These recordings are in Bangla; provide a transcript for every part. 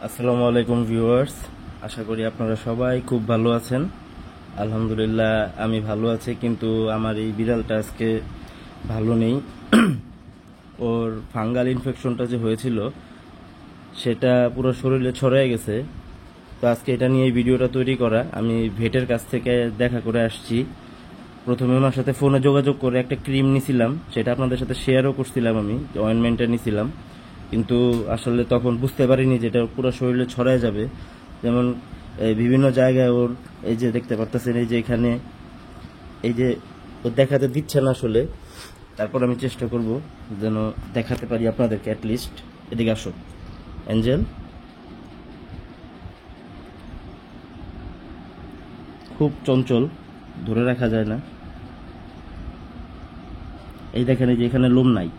আসসালামু আলাইকুম ভিউয়ার্স, আশা করি আপনারা সবাই খুব ভালো আছেন। আলহামদুলিল্লাহ আমি ভালো আছি, কিন্তু আমার এই বিড়ালটা আজকে ভালো নেই। ওর ফাঙ্গাল ইনফেকশনটা যে হয়েছিল সেটা পুরো শরীরে ছড়িয়ে গেছে। তো আজকে এটা নিয়ে এই ভিডিওটা তৈরি করা। আমি ভেটের কাছ থেকে দেখা করে আসছি। প্রথমে ওনার সাথে ফোনে যোগাযোগ করে একটা ক্রিম নিছিলাম, সেটা আপনাদের সাথে শেয়ারও করছিলাম। আমি অয়েনমেন্টটা নিছিলাম, কিন্তু আসলে তখন বুঝতে পারিনি যে এটা পুরো শরীরে ছড়ায় যাবে। যেমন বিভিন্ন জায়গায় ওর এই যে দেখতে পারতেছেন, এই যে এখানে এই যে ও দেখাতে দিচ্ছে না আসলে। তারপর আমি চেষ্টা করব যেন দেখাতে পারি আপনাদেরকে অ্যাটলিস্ট। এদিকে আসো অ্যাঞ্জেল, খুব চঞ্চল, ধরে রাখা যায় না। এই দেখেন, এই যে এখানে লোম নাই,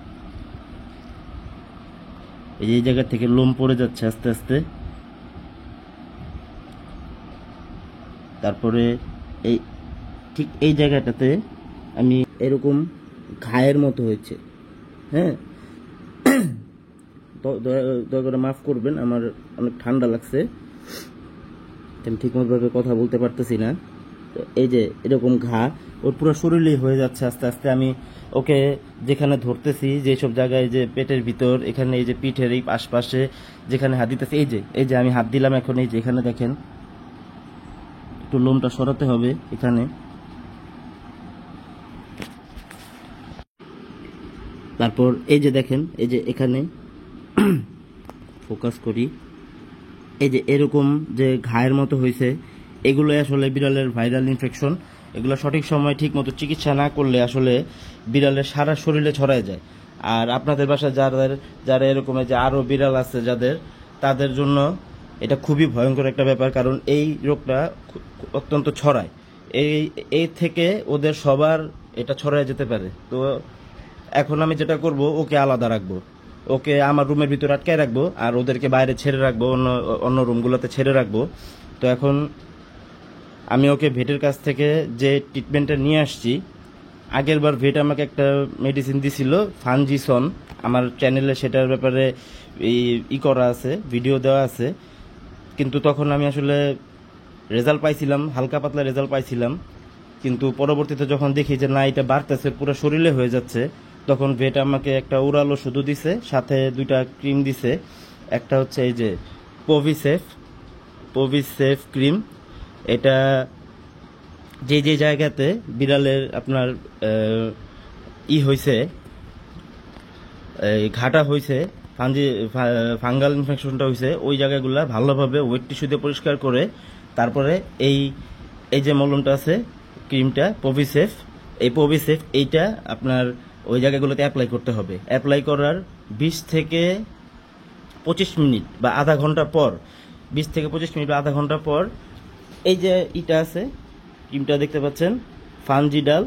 এই যে এই জায়গা থেকে লোম পড়ে যাচ্ছে আস্তে আস্তে। তারপরে এই ঠিক এই জায়গাটাতে আমি এরকম ঘায়ের মতো হয়েছে। হ্যাঁ, দয়া করে মাফ করবেন, আমার অনেক ঠান্ডা লাগছে, আমি ঠিকমতোভাবে কথা বলতে পারতেছি না। তো এই যে এরকম ঘা ওর পুরো শরীরেই হয়ে যাচ্ছে আস্তে আস্তে। আমি ওকে যেখানে ধরতেছি, যেসব জায়গায়, যে পেটের ভিতর, এখানে এই যে পিঠের এই আশপাশে যেখানে হাত দিতেছি, এই যে আমি হাত দিলাম এখন, এই যে এখানে দেখেন, একটু লোমটা সরাতে হবে এখানে। তারপর এই যে দেখেন, এই যে এখানে ফোকাস করি, এই যে এরকম যে ঘায়ের মতো হয়েছে, এগুলো আসলে বিড়ালের ভাইরাল ইনফেকশন। এগুলো সঠিক সময় ঠিক মতো চিকিৎসা না করলে আসলে বিড়ালের সারা শরীরে ছড়ায় যায়। আর আপনাদের বাসায় যারা এরকম যে আরও বিড়াল আছে যাদের, তাদের জন্য এটা খুবই ভয়ঙ্কর একটা ব্যাপার, কারণ এই রোগটা অত্যন্ত ছড়ায়। এই থেকে ওদের সবার এটা ছড়ায় যেতে পারে। তো এখন আমি যেটা করব, ওকে আলাদা রাখবো, ওকে আমার রুমের ভিতরে আটকায় রাখবো, আর ওদেরকে বাইরে ছেড়ে রাখবো, অন্য অন্য রুমগুলোতে ছেড়ে রাখবো। তো এখন আমি ওকে ভেটের কাছ থেকে যে ট্রিটমেন্টটা নিয়ে আসছি, আগের বার ভেট আমাকে একটা মেডিসিন দিছিল ফানজিসন। আমার চ্যানেলে সেটার ব্যাপারে করা আছে, ভিডিও দেওয়া আছে, কিন্তু তখন আমি আসলে রেজাল্ট পাইছিলাম, হালকা পাতলা রেজাল্ট পাইছিলাম। কিন্তু পরবর্তীতে যখন দেখি যে না, এটা বাড়তেছে, পুরো শরীরে হয়ে যাচ্ছে, তখন ভেট আমাকে একটা ওরাল ওষুধও দিছে, সাথে দুইটা ক্রিম দিছে। একটা হচ্ছে এই যে পভিসেফ ক্রিম। এটা যে যে জায়গাতে বিড়ালের আপনার হয়েছে, ঘাটা হয়েছে, ফাঙ্গাল ইনফেকশনটা হয়েছে, ওই জায়গাগুলো ভালোভাবে ওয়েট টিস্যু দিয়ে পরিষ্কার করে তারপরে এই এই যে মলমটা আছে, ক্রিমটা পভিসেফ এইটা আপনার ওই জায়গাগুলোতে অ্যাপ্লাই করতে হবে। অ্যাপ্লাই করার 20 থেকে 25 মিনিট বা আধা ঘন্টা পর, 20 থেকে 25 মিনিট বা আধা ঘন্টা পর, এই যে আছে, ক্রিমটা দেখতে পাচ্ছেন, ফানজিডাল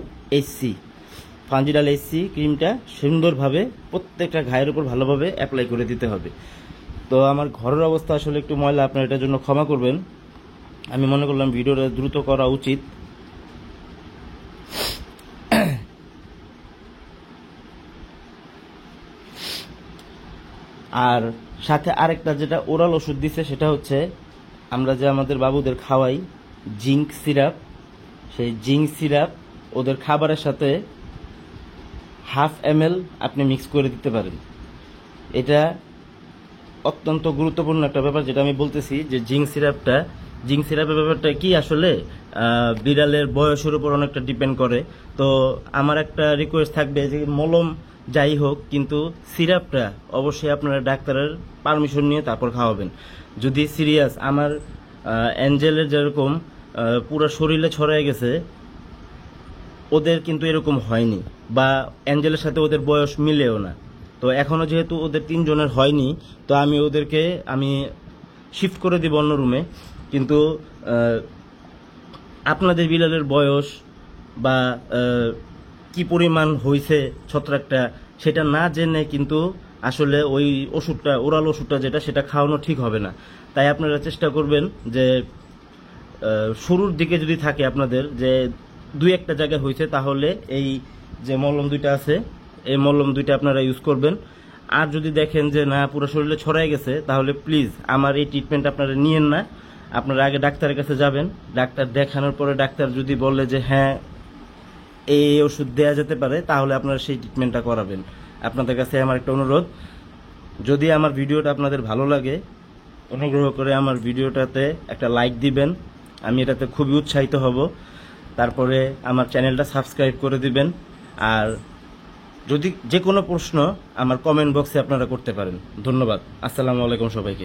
এসসি ক্রিমটা সুন্দরভাবে প্রত্যেকটা ঘায়ের উপর ভালোভাবে অ্যাপ্লাই করে দিতে হবে। তো আমার ঘরের অবস্থা আসলে একটু ময়লা, আপনার এটার জন্য ক্ষমা করবেন। আমি মনে করলাম ভিডিওটা দ্রুত করা উচিত। আর সাথে আরেকটা যেটা ওরাল ওষুধ দিছে, সেটা হচ্ছে আমরা যে আমাদের বাবুদের খাওয়াই জিঙ্ক সিরাপ, সেই জিঙ্ক সিরাপ ওদের খাবারের সাথে 1/2 ml আপনি মিক্স করে দিতে পারেন। এটা অত্যন্ত গুরুত্বপূর্ণ একটা ব্যাপার, যেটা আমি বলতেছি যে জিঙ্ক সিরাপের ব্যাপারটা কি আসলে বিড়ালের বয়সের উপর অনেকটা ডিপেন্ড করে। তো আমার একটা রিকোয়েস্ট থাকবে যে মলম যাই হোক, কিন্তু সিরাপটা অবশ্যই আপনারা ডাক্তারের পারমিশন নিয়ে তারপর খাওয়াবেন। যদি সিরিয়াস, আমার অ্যাঞ্জেলের যেরকম পুরো শরীরে ছড়ায় গেছে, ওদের কিন্তু এরকম হয়নি, বা অ্যাঞ্জেলের সাথে ওদের বয়স মিলেও না। তো এখনও যেহেতু ওদের 3 জনের হয়নি, তো আমি ওদেরকে শিফট করে দিব অন্য রুমে। কিন্তু আপনাদের বিড়ালের বয়স বা কি পরিমাণ হয়েছে ছত্রাকটা, সেটা না জেনে কিন্তু আসলে ওই ওষুধটা, ওরাল ওষুধটা যেটা, সেটা খাওয়ানো ঠিক হবে না। তাই আপনারা চেষ্টা করবেন যে শুরুর দিকে যদি থাকে আপনাদের যে 2-1টা জায়গায় হয়েছে, তাহলে এই যে মলম 2টা আছে, এই মলম 2টা আপনারা ইউজ করবেন। আর যদি দেখেন যে না পুরো শরীরে ছড়াই গেছে, তাহলে প্লিজ আমার এই ট্রিটমেন্ট আপনারা নিয়েন না। আপনারা আগে ডাক্তারের কাছে যাবেন, ডাক্তার দেখানোর পরে ডাক্তার যদি বলে যে হ্যাঁ এই ওষুধ দেওয়া যেতে পারে, তাহলে আপনারা সেই ট্রিটমেন্টটা করাবেন। আপনাদের কাছে আমার একটা অনুরোধ, যদি আমার ভিডিওটা আপনাদের ভালো লাগে, অনুগ্রহ করে আমার ভিডিওটাতে একটা লাইক দিবেন, আমি এটাতে খুবই উৎসাহিত হব। তারপরে আমার চ্যানেলটা সাবস্ক্রাইব করে দিবেন। আর যদি যে কোনো প্রশ্ন আমার কমেন্ট বক্সে আপনারা করতে পারেন। ধন্যবাদ। আসসালামু আলাইকুম সবাইকে।